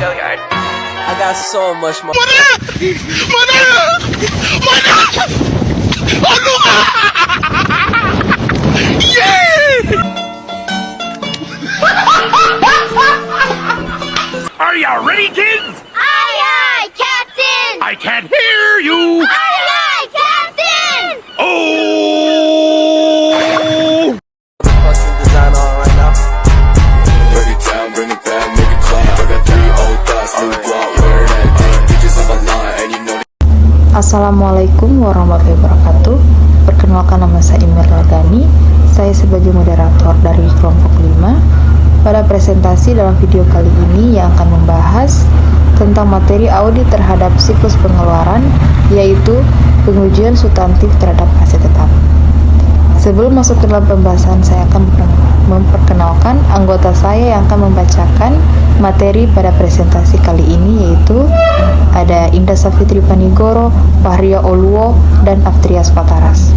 I got so much more. Are you ready, kids? Aye, aye, Captain! I can't hear you. Aye, aye, Captain! Oh! Fucking design on right now. Break it down, bring it back, make it clap. I got 3 old thoughts, new guap, wear that thing. Bitches on my line, and you know Assalamualaikum warahmatullahi wabarakatuh. Perkenalkan, nama saya Imir Lagani. Saya sebagai moderator dari kelompok 5. Pada presentasi dalam video kali ini yang akan membahas tentang materi audit terhadap siklus pengeluaran, yaitu pengujian substantif terhadap aset tetap. Sebelum masuk ke dalam pembahasan, saya akan memperkenalkan anggota saya yang akan membacakan materi pada presentasi kali ini, yaitu ada Indah Safitri Panigoro, Fahria Oluwo, dan Aftrias Pataras.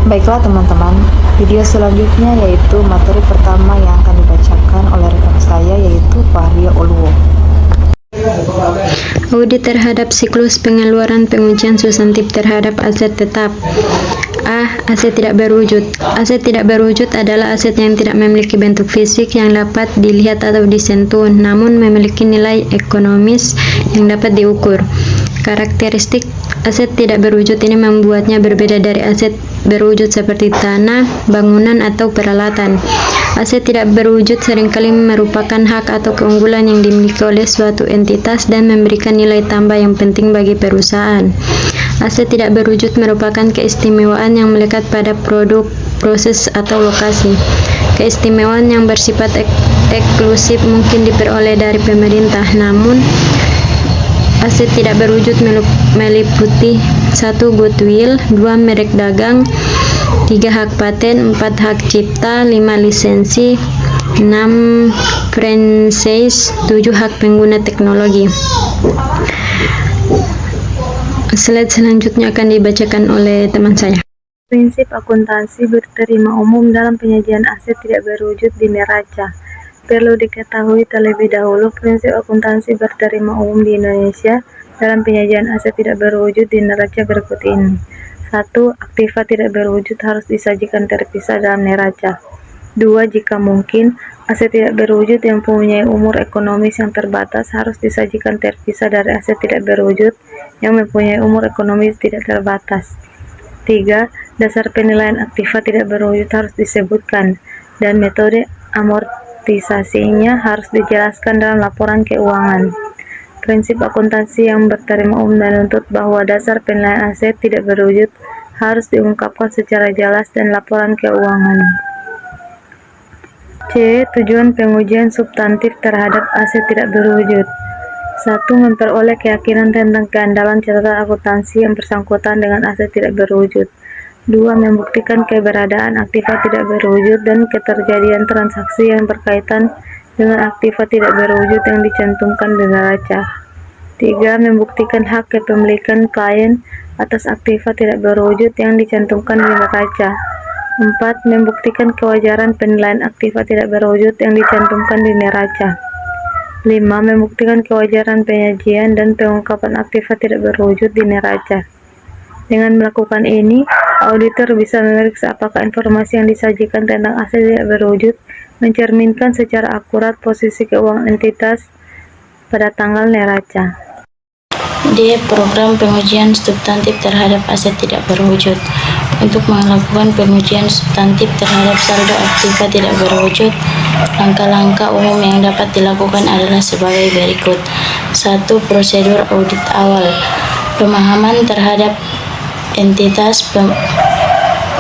Baiklah teman-teman, video selanjutnya yaitu materi pertama yang akan dibacakan oleh rekan saya, yaitu Fahria Oluwo. Audit terhadap siklus pengeluaran pengujian substantif terhadap aset tetap. Aset tidak berwujud. Aset tidak berwujud adalah aset yang tidak memiliki bentuk fisik yang dapat dilihat atau disentuh, namun memiliki nilai ekonomis yang dapat diukur. Karakteristik aset tidak berwujud ini membuatnya berbeda dari aset berwujud seperti tanah, bangunan, atau peralatan. Aset tidak berwujud seringkali merupakan hak atau keunggulan yang dimiliki oleh suatu entitas dan memberikan nilai tambah yang penting bagi perusahaan. Aset tidak berwujud merupakan keistimewaan yang melekat pada produk, proses, atau lokasi. Keistimewaan yang bersifat eksklusif mungkin diperoleh dari pemerintah, namun aset tidak berwujud meliputi 1. Goodwill, 2. Merek dagang, 3. Hak paten, 4. Hak cipta, 5. Lisensi, 6. Franchise, 7. Hak pengguna teknologi. Slide selanjutnya akan dibacakan oleh teman saya. Prinsip akuntansi berterima umum dalam penyajian aset tidak berwujud di neraca. Perlu diketahui terlebih dahulu prinsip akuntansi berterima umum di Indonesia dalam penyajian aset tidak berwujud di neraca berikut ini. 1. Aktiva tidak berwujud harus disajikan terpisah dalam neraca. 2. Jika mungkin, aset tidak berwujud yang mempunyai umur ekonomis yang terbatas harus disajikan terpisah dari aset tidak berwujud yang mempunyai umur ekonomis tidak terbatas. 3. Dasar penilaian aktiva tidak berwujud harus disebutkan, dan metode amortisasinya harus dijelaskan dalam laporan keuangan. Prinsip akuntansi yang berterima umum menuntut bahwa dasar penilaian aset tidak berwujud harus diungkapkan secara jelas dan laporan keuangan. C. Tujuan pengujian substantif terhadap aset tidak berwujud. 1. Memperoleh keyakinan tentang keandalan catatan akuntansi yang bersangkutan dengan aset tidak berwujud. 2. Membuktikan keberadaan aktiva tidak berwujud dan keterjadian transaksi yang berkaitan dengan aktiva tidak berwujud yang dicantumkan di neraca. 3. Membuktikan hak kepemilikan klien atas aktiva tidak berwujud yang dicantumkan di neraca. 4. Membuktikan kewajaran penilaian aktiva tidak berwujud yang dicantumkan di neraca. 5. Membuktikan kewajaran penyajian dan pengungkapan aktiva tidak berwujud di neraca. Dengan melakukan ini, auditor bisa memeriksa apakah informasi yang disajikan tentang aset tidak berwujud mencerminkan secara akurat posisi keuangan entitas pada tanggal neraca. D. Program pengujian substantif terhadap aset tidak berwujud. Untuk melakukan pengujian substantif terhadap saldo aktiva tidak berwujud, langkah-langkah umum yang dapat dilakukan adalah sebagai berikut. 1. Prosedur audit awal. Pemahaman terhadap entitas,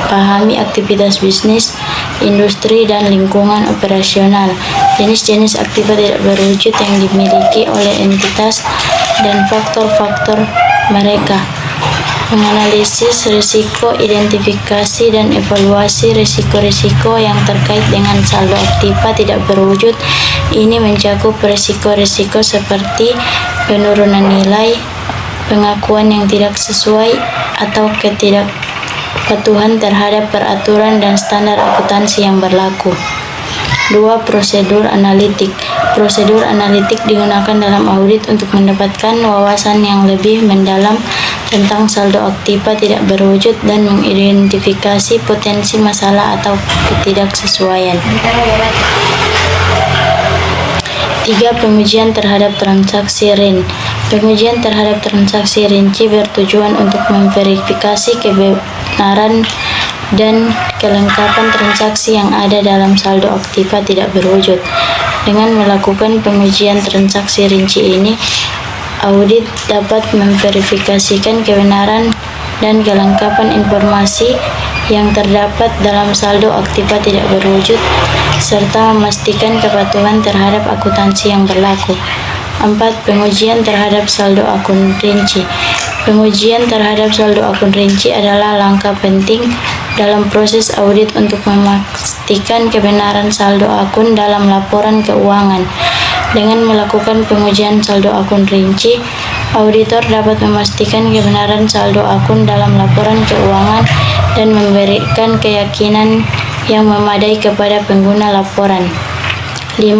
pahami aktivitas bisnis, industri, dan lingkungan operasional, jenis-jenis aktiva tidak berwujud yang dimiliki oleh entitas, dan faktor-faktor mereka. Menganalisis risiko, identifikasi dan evaluasi risiko-risiko yang terkait dengan saldo aktiva tidak berwujud. Ini mencakup risiko-risiko seperti penurunan nilai, pengakuan yang tidak sesuai, atau ketidakpatuhan terhadap peraturan dan standar akuntansi yang berlaku. 2. Prosedur analitik. Prosedur analitik digunakan dalam audit untuk mendapatkan wawasan yang lebih mendalam tentang saldo aktiva tidak berwujud dan mengidentifikasi potensi masalah atau ketidaksesuaian. 3. Pengujian terhadap transaksi RIN. Pengujian terhadap transaksi rinci bertujuan untuk memverifikasi kebenaran dan kelengkapan transaksi yang ada dalam saldo aktiva tidak berwujud. Dengan melakukan pengujian transaksi rinci ini, audit dapat memverifikasikan kebenaran dan kelengkapan informasi yang terdapat dalam saldo aktiva tidak berwujud serta memastikan kepatuhan terhadap akuntansi yang berlaku. 4. Pengujian terhadap saldo akun rinci. Pengujian terhadap saldo akun rinci adalah langkah penting dalam proses audit untuk memastikan kebenaran saldo akun dalam laporan keuangan. Dengan melakukan pengujian saldo akun rinci, auditor dapat memastikan kebenaran saldo akun dalam laporan keuangan dan memberikan keyakinan yang memadai kepada pengguna laporan. 5.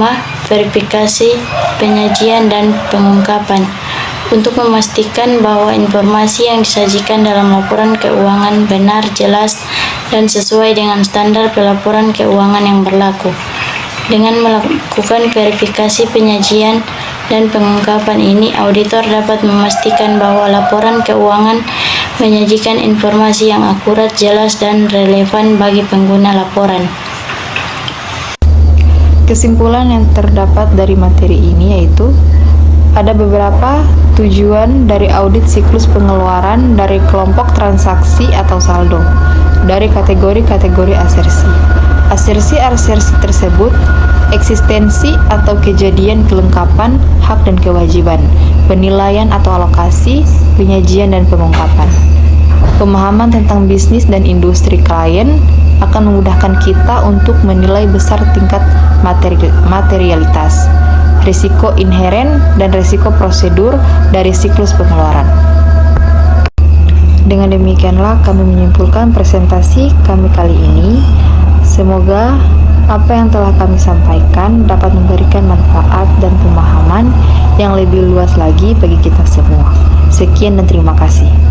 Verifikasi, penyajian, dan pengungkapan. Untuk memastikan bahwa informasi yang disajikan dalam laporan keuangan benar, jelas, dan sesuai dengan standar pelaporan keuangan yang berlaku. Dengan melakukan verifikasi, penyajian, dan pengungkapan ini, auditor dapat memastikan bahwa laporan keuangan menyajikan informasi yang akurat, jelas, dan relevan bagi pengguna laporan. Kesimpulan yang terdapat dari materi ini yaitu ada beberapa tujuan dari audit siklus pengeluaran dari kelompok transaksi atau saldo dari kategori-kategori asersi. Asersi tersebut eksistensi atau kejadian kelengkapan hak dan kewajiban, penilaian atau alokasi, penyajian dan pengungkapan. Pemahaman tentang bisnis dan industri klien akan memudahkan kita untuk menilai besar tingkat materialitas, risiko inheren, dan risiko prosedur dari siklus pengeluaran. Dengan demikianlah kami menyimpulkan presentasi kami kali ini. Semoga apa yang telah kami sampaikan dapat memberikan manfaat dan pemahaman yang lebih luas lagi bagi kita semua. Sekian dan terima kasih.